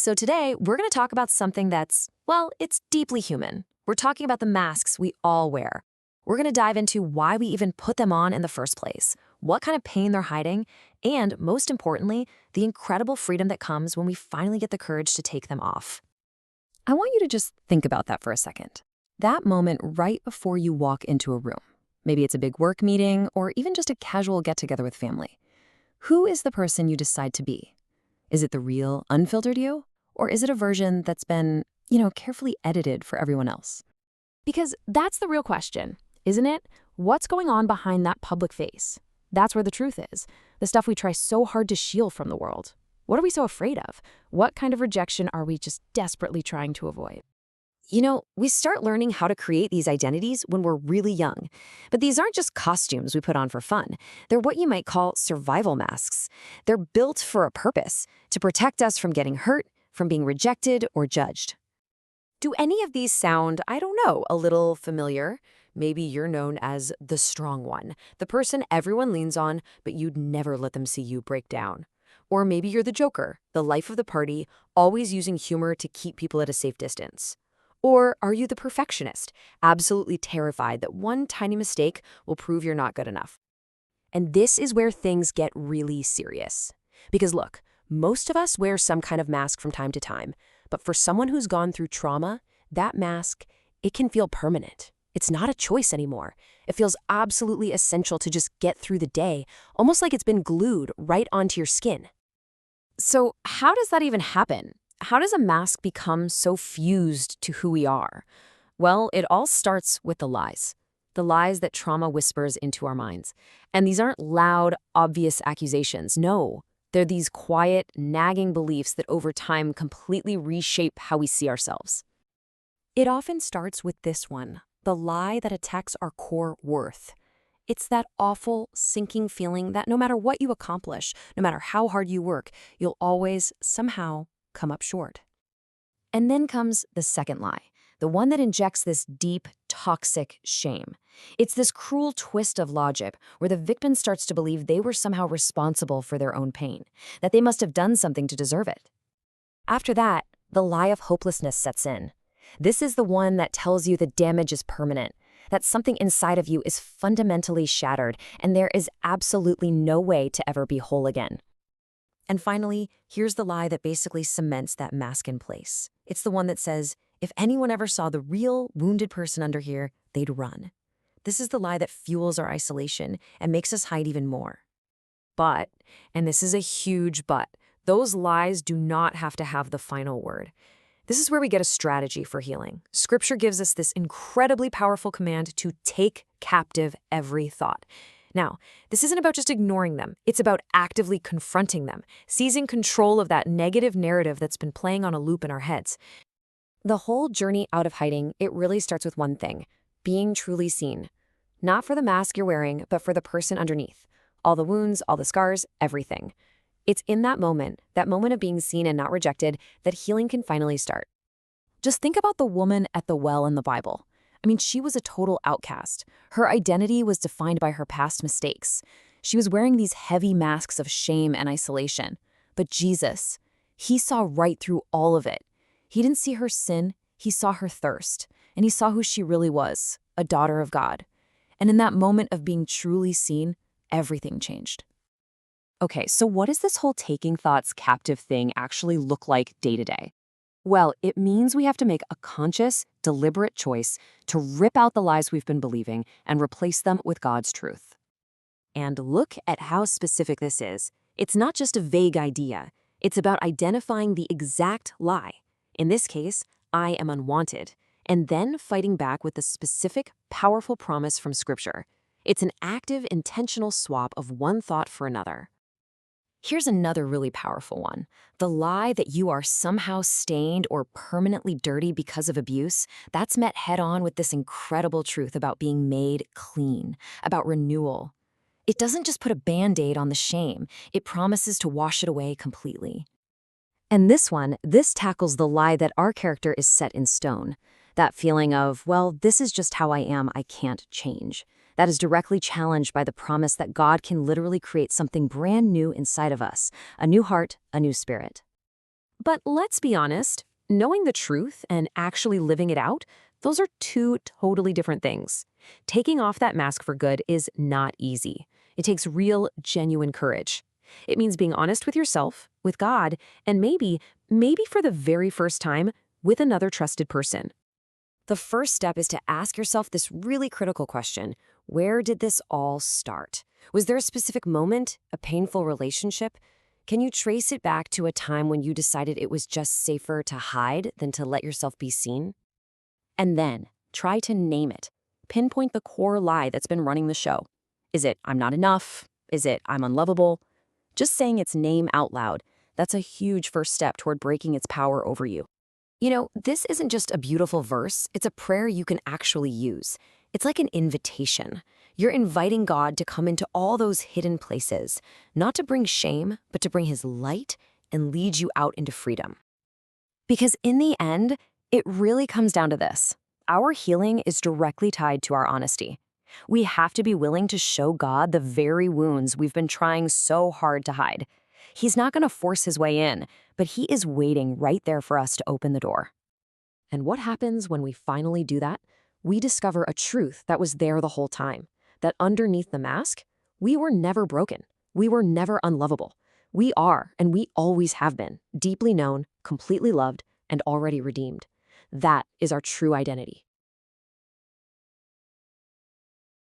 So today, we're going to talk about something that's, well, it's deeply human. We're talking about the masks we all wear. We're going to dive into why we even put them on in the first place, what kind of pain they're hiding, and most importantly, the incredible freedom that comes when we finally get the courage to take them off. I want you to just think about that for a second. That moment right before you walk into a room. Maybe it's a big work meeting or even just a casual get-together with family. Who is the person you decide to be? Is it the real, unfiltered you? Or is it a version that's been, carefully edited for everyone else? Because that's the real question, isn't it? What's going on behind that public face? That's where the truth is. The stuff we try so hard to shield from the world. What are we so afraid of? What kind of rejection are we just desperately trying to avoid? We start learning how to create these identities when we're really young. But these aren't just costumes we put on for fun. They're what you might call survival masks. They're built for a purpose, to protect us from getting hurt, from being rejected or judged. Do any of these sound, I don't know, a little familiar? Maybe you're known as the strong one, the person everyone leans on, but you'd never let them see you break down. Or maybe you're the joker, the life of the party, always using humor to keep people at a safe distance. Or are you the perfectionist, absolutely terrified that one tiny mistake will prove you're not good enough? And this is where things get really serious. Because look, most of us wear some kind of mask from time to time, but for someone who's gone through trauma, that mask, it can feel permanent. It's not a choice anymore. It feels absolutely essential to just get through the day, almost like it's been glued right onto your skin. So how does that even happen? How does a mask become so fused to who we are? Well, it all starts with the lies. The lies that trauma whispers into our minds. And these aren't loud, obvious accusations. No, they're these quiet, nagging beliefs that over time completely reshape how we see ourselves. It often starts with this one, the lie that attacks our core worth. It's that awful, sinking feeling that no matter what you accomplish, no matter how hard you work, you'll always, somehow, come up short. And then comes the second lie, the one that injects this deep, toxic shame. It's this cruel twist of logic where the victim starts to believe they were somehow responsible for their own pain, that they must have done something to deserve it. After that, the lie of hopelessness sets in. This is the one that tells you the damage is permanent, that something inside of you is fundamentally shattered and there is absolutely no way to ever be whole again. And finally, here's the lie that basically cements that mask in place. It's the one that says, if anyone ever saw the real wounded person under here, they'd run. This is the lie that fuels our isolation and makes us hide even more. But, and this is a huge but, those lies do not have to have the final word. This is where we get a strategy for healing. Scripture gives us this incredibly powerful command to take captive every thought. Now, this isn't about just ignoring them. It's about actively confronting them, seizing control of that negative narrative that's been playing on a loop in our heads. The whole journey out of hiding, it really starts with one thing, being truly seen. Not for the mask you're wearing, but for the person underneath. All the wounds, all the scars, everything. It's in that moment of being seen and not rejected, that healing can finally start. Just think about the woman at the well in the Bible. She was a total outcast. Her identity was defined by her past mistakes. She was wearing these heavy masks of shame and isolation. But Jesus, he saw right through all of it. He didn't see her sin, he saw her thirst. And he saw who she really was, a daughter of God. And in that moment of being truly seen, everything changed. Okay, so what does this whole taking thoughts captive thing actually look like day to day? Well, it means we have to make a conscious, deliberate choice to rip out the lies we've been believing and replace them with God's truth. And look at how specific this is. It's not just a vague idea. It's about identifying the exact lie. In this case, I am unwanted, and then fighting back with the specific, powerful promise from Scripture. It's an active, intentional swap of one thought for another. Here's another really powerful one. The lie that you are somehow stained or permanently dirty because of abuse, that's met head on with this incredible truth about being made clean, about renewal. It doesn't just put a Band-Aid on the shame, it promises to wash it away completely. And this tackles the lie that our character is set in stone. That feeling of, well, this is just how I am, I can't change. That is directly challenged by the promise that God can literally create something brand new inside of us, a new heart, a new spirit. But let's be honest, knowing the truth and actually living it out, those are two totally different things. Taking off that mask for good is not easy. It takes real, genuine courage. It means being honest with yourself, with God, and maybe for the very first time, with another trusted person. The first step is to ask yourself this really critical question. Where did this all start? Was there a specific moment, a painful relationship? Can you trace it back to a time when you decided it was just safer to hide than to let yourself be seen? And then, try to name it. Pinpoint the core lie that's been running the show. Is it, I'm not enough? Is it, I'm unlovable? Just saying its name out loud, that's a huge first step toward breaking its power over you. You know, this isn't just a beautiful verse, it's a prayer you can actually use. It's like an invitation. You're inviting God to come into all those hidden places, not to bring shame, but to bring his light and lead you out into freedom. Because in the end, it really comes down to this. Our healing is directly tied to our honesty. We have to be willing to show God the very wounds we've been trying so hard to hide. He's not going to force his way in, but he is waiting right there for us to open the door. And what happens when we finally do that? We discover a truth that was there the whole time, that underneath the mask, we were never broken. We were never unlovable. We are, and we always have been, deeply known, completely loved, and already redeemed. That is our true identity.